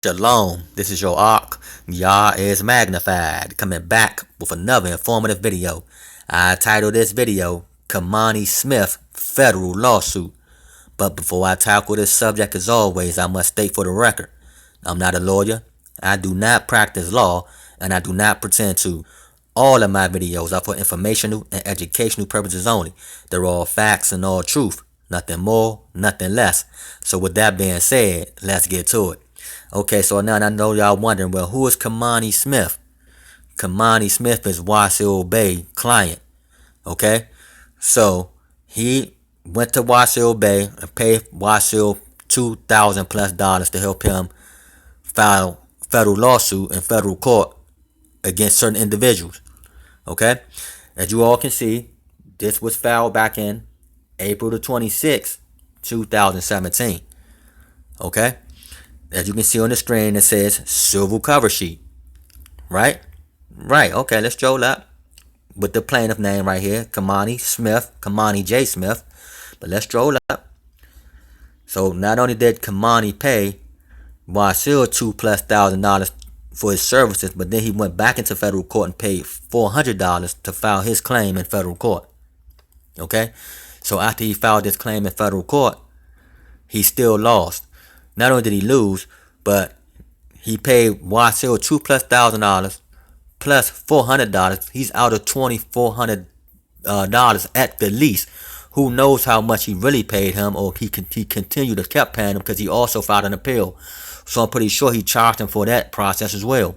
Shalom, this is your Ark. Yah is magnified, coming back with another informative video. I titled this video, Kamani Smith Federal Lawsuit. But before I tackle this subject, as always, I must state for the record, I'm not a lawyer, I do not practice law, and I do not pretend to. All of my videos are for informational and educational purposes only. They're all facts and all truth, nothing more, nothing less. So with that being said, let's get to it. Okay, so now I know y'all wondering, well, who is Kamani Smith? Kamani Smith is Wasil Bey client. Okay, so he went to Wasil Bey and paid Wasil $2,000 plus to help him file federal lawsuit in federal court against certain individuals. Okay, as you all can see, this was filed back in April the 26th, 2017. Okay. As you can see on the screen, it says civil cover sheet. Right? Right. Okay, let's stroll up with the plaintiff name right here, Kamani Smith, Kamani J. Smith. But let's stroll up. So not only did Kamani pay Wasil $2,000+ for his services, but then he went back into federal court and paid $400 to file his claim in federal court. Okay? So after he filed his claim in federal court, he still lost. Not only did he lose, but he paid Wasil $2,000+ plus $400. He's out of $2,400 at the least. Who knows how much he really paid him, or he continued to kept paying him because he also filed an appeal. So I'm pretty sure he charged him for that process as well.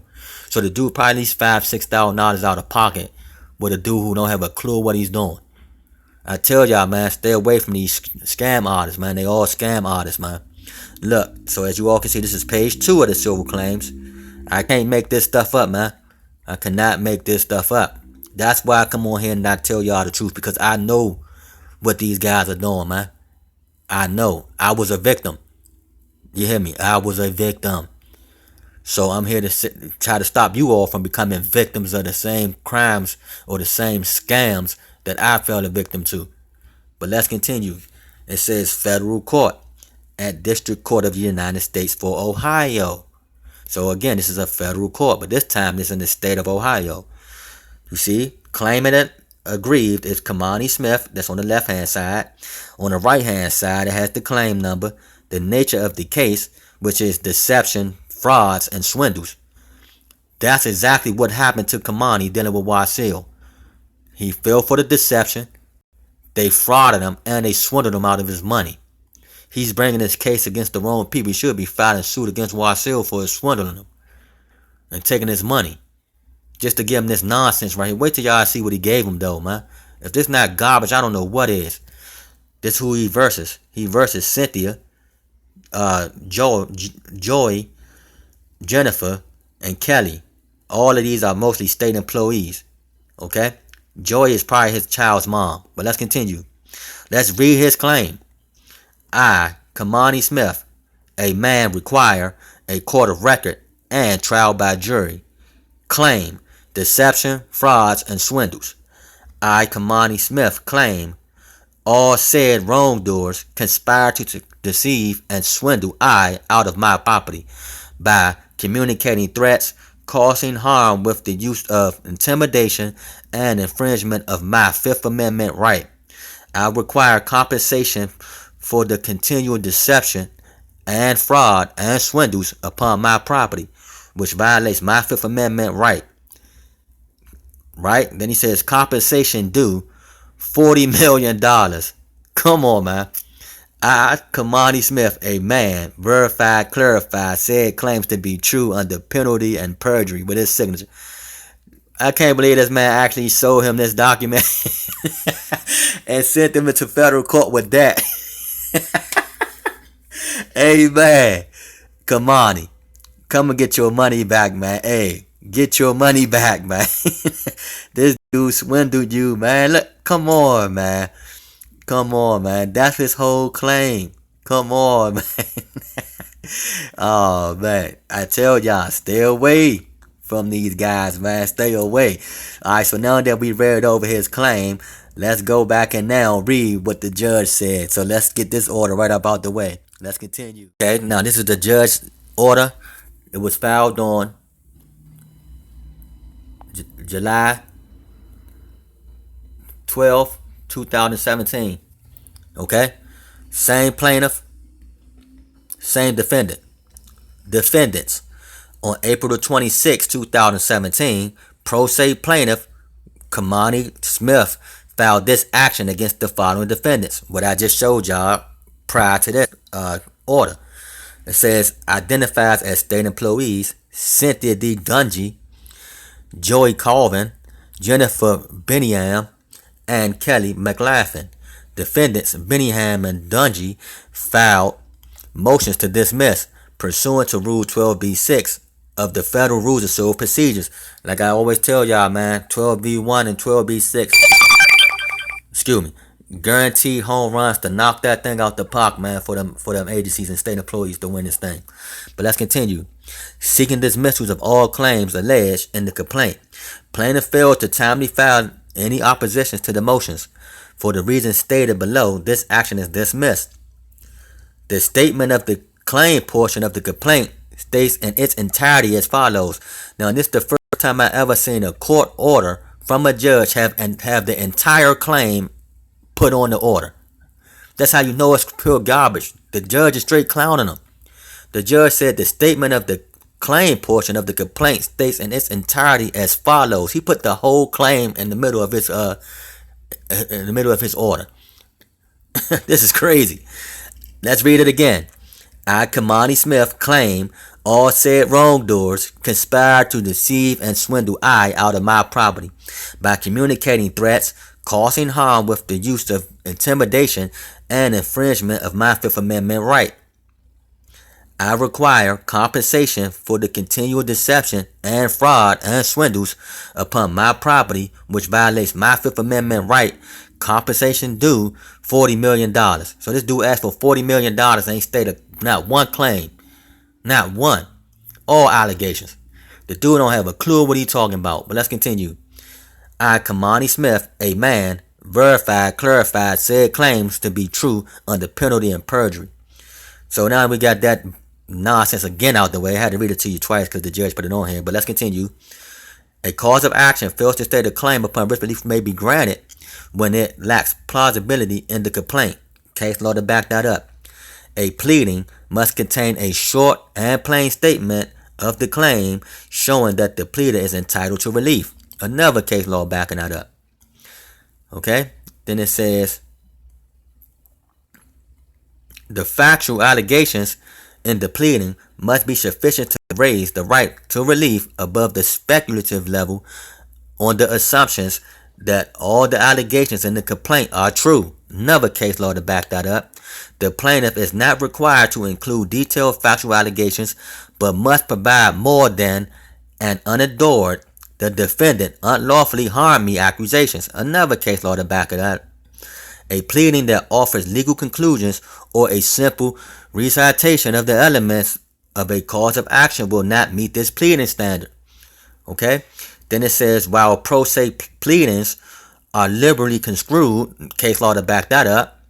So the dude probably at least $5,000-$6,000 out of pocket with a dude who don't have a clue what he's doing. I tell y'all, man, stay away from these scam artists, man. They all scam artists, man. Look, so as you all can see, this is page 2 of the civil claims. I can't make this stuff up, man. I cannot make this stuff up. That's why I come on here and not tell y'all the truth, because I know what these guys are doing, man. I know. I was a victim. You hear me? I was a victim. So I'm here to try to stop you all from becoming victims of the same crimes or the same scams that I fell a victim to. But let's continue. It says federal court at District Court of the United States for Ohio. So again, this is a federal court, but this time it's in the state of Ohio. You see, claimant aggrieved is Kamani Smith. That's on the left hand side. On the right hand side, it has the claim number, the nature of the case, which is deception, frauds, and swindles. That's exactly what happened to Kamani dealing with Wasil. He fell for the deception, they frauded him, and they swindled him out of his money. He's bringing this case against the wrong people. He should be filing suit against Wasil for swindling him and taking his money just to give him this nonsense right here. Wait till y'all see what he gave him, though, man. If this not garbage, I don't know what is. This who he versus. He versus Cynthia, Joy, Jennifer, and Kelly. All of these are mostly state employees. Okay? Joy is probably his child's mom. But let's continue. Let's read his claim. I, Kamani Smith, a man require a court of record and trial by jury. Claim deception, frauds, and swindles. I, Kamani Smith, claim all said wrongdoers conspire to deceive and swindle I out of my property by communicating threats, causing harm with the use of intimidation, and infringement of my Fifth Amendment right. I require compensation for the continual deception and fraud and swindles upon my property, which violates my Fifth Amendment right. Right? Then he says compensation due $40 million. Come on, man. I, Kamani Smith, a man, verified, clarified, said claims to be true under penalty and perjury with his signature. I can't believe this man actually showed him this document and sent him into federal court with that. Hey, man. Kamani, come and get your money back, man. Hey, get your money back, man. This dude swindled you, man. Look, come on, man. Come on, man. That's his whole claim. Come on, man. Oh, man. I tell y'all, stay away from these guys, man. Stay away. Alright, so now that we read over his claim, let's go back and now read what the judge said. So let's get this order right up out the way. Let's continue. Okay, now this is the judge's order. It was filed on July 12th, 2017. Okay? Same plaintiff, same defendant. Defendants. On April the 26th, 2017, pro se plaintiff Kamani Smith filed this action against the following defendants. What I just showed y'all prior to this order. It says identifies as state employees Cynthia D. Dungy, Joey Colvin, Jennifer Benningham, and Kelly McLaughlin. Defendants Benningham and Dungy filed motions to dismiss pursuant to Rule 12b-6 of the Federal Rules of Civil Procedures. Like I always tell y'all, man, 12b-1 and 12b-6. Excuse me. Guaranteed home runs to knock that thing out the park, man, for them agencies and state employees to win this thing. But let's continue. Seeking dismissals of all claims alleged in the complaint. Plaintiff failed to timely file any oppositions to the motions. For the reasons stated below, this action is dismissed. The statement of the claim portion of the complaint states in its entirety as follows. Now, this is the first time I ever seen a court order from a judge have the entire claim put on the order. That's how you know it's pure garbage. The judge is straight clowning them. The judge said the statement of the claim portion of the complaint states in its entirety as follows. He put the whole claim in the middle of his order. This is crazy. Let's read it again. I, Kamani Smith, claim all said wrongdoers conspired to deceive and swindle I out of my property by communicating threats, causing harm with the use of intimidation and infringement of my Fifth Amendment right. I require compensation for the continual deception and fraud and swindles upon my property which violates my Fifth Amendment right. Compensation due $40 million. So this dude asked for $40 million and ain't stated not one claim. Not one. All allegations. The dude don't have a clue what he talking about. But let's continue. I, Kamani Smith, a man, clarified said claims to be true under penalty of perjury. So now we got that nonsense again out the way. I had to read it to you twice because the judge put it on here. But let's continue. A cause of action fails to state a claim upon which relief may be granted when it lacks plausibility in the complaint. Case law to back that up. A pleading must contain a short and plain statement of the claim showing that the pleader is entitled to relief. Another case law backing that up. Okay? Then it says the factual allegations in the pleading must be sufficient to raise the right to relief above the speculative level on the assumptions that all the allegations in the complaint are true. Another case law to back that up. The plaintiff is not required to include detailed factual allegations, but must provide more than and unadored the defendant unlawfully harmed me accusations. Another case law to back it up. A pleading that offers legal conclusions or a simple recitation of the elements of a cause of action will not meet this pleading standard. Okay? Then it says, while pro se pleadings are liberally construed, case law to back that up,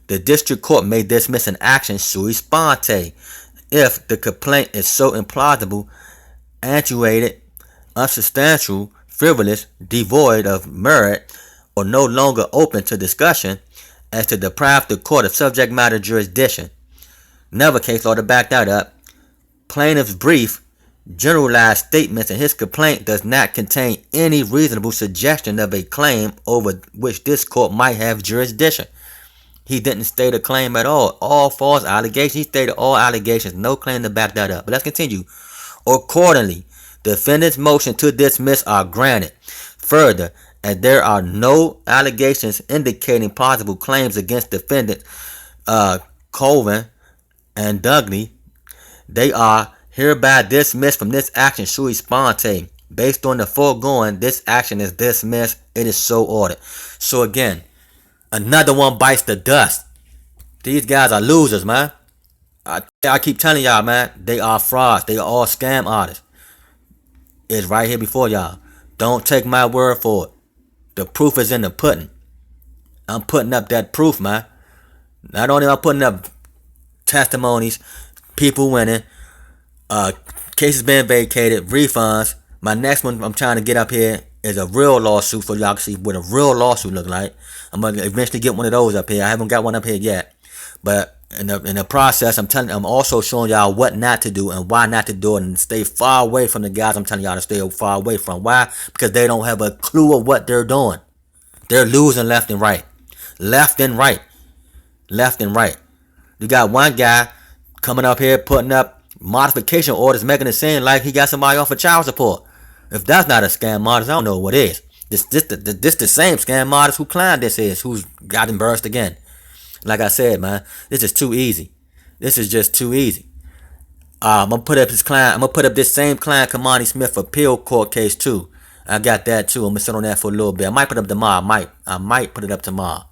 the district court may dismiss an action sui sponte if the complaint is so implausible, actuated, unsubstantial, frivolous, devoid of merit, or no longer open to discussion as to deprive the court of subject matter jurisdiction. Another case law to back that up. Plaintiff's brief, generalized statements in his complaint does not contain any reasonable suggestion of a claim over which this court might have jurisdiction. He didn't state a claim at all. All false allegations. He stated all allegations. No claim to back that up. But let's continue. Accordingly, defendant's motion to dismiss are granted. Further, as there are no allegations indicating possible claims against defendants Colvin and Dungy, they are hereby dismissed from this action sui sponte. Based on the foregoing, this action is dismissed. It is so ordered. So again, another one bites the dust. These guys are losers, man. I keep telling y'all, man, they are frauds. They are all scam artists. It's right here before y'all. Don't take my word for it. The proof is in the pudding. I'm putting up that proof, man. Not only am I putting up testimonies, people winning, Uh, Cases been vacated, refunds. My next one I'm trying to get up here is a real lawsuit for y'all to see what a real lawsuit look like. I'm gonna eventually get one of those up here. I haven't got one up here yet, but in the process, I'm also showing y'all what not to do and why not to do it, and stay far away from the guys I'm telling y'all to stay far away from. Why? Because they don't have a clue of what they're doing. They're losing left and right, left and right, left and right. You got one guy coming up here putting up modification orders, making it seem like he got somebody off of child support. If that's not a scam artist, I don't know what is. This the same scam artist who climbed this is, who's got embarrassed again. Like I said, man, this is too easy. This is just too easy. I'm gonna put up this client. I'm gonna put up this same client, Kamani Smith, appeal court case too. I got that too. I'm gonna sit on that for a little bit. I might put it up tomorrow. I might put it up tomorrow.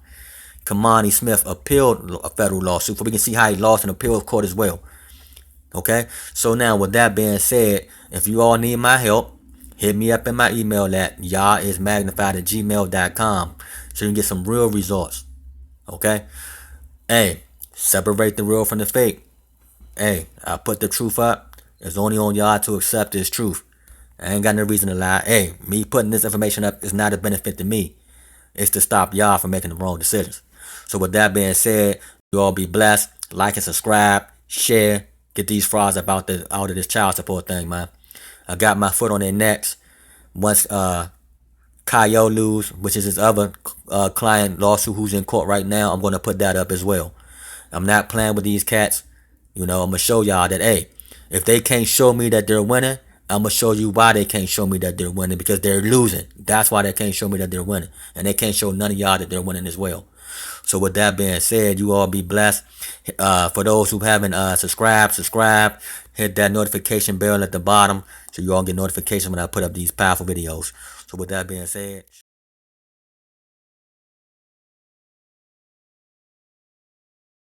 Kamani Smith appealed a federal lawsuit, so we can see how he lost in appeal court as well. Okay, so now with that being said, if you all need my help, hit me up in my email at yahismagnified@gmail.com so you can get some real results. Okay, hey, separate the real from the fake. Hey, I put the truth up. It's only on y'all to accept this truth. I ain't got no reason to lie. Hey, me putting this information up is not a benefit to me. It's to stop y'all from making the wrong decisions. So with that being said, you all be blessed. Like and subscribe. Share. Get these frauds out of this child support thing, man. I got my foot on their necks. Once Kyle lose, which is his other client lawsuit who's in court right now, I'm going to put that up as well. I'm not playing with these cats. You know, I'm going to show y'all that, hey, if they can't show me that they're winning, I'm going to show you why they can't show me that they're winning, because they're losing. That's why they can't show me that they're winning. And they can't show none of y'all that they're winning as well. So with that being said, you all be blessed. For those who haven't subscribed, hit that notification bell at the bottom so you all get notifications when I put up these powerful videos. So with that being said,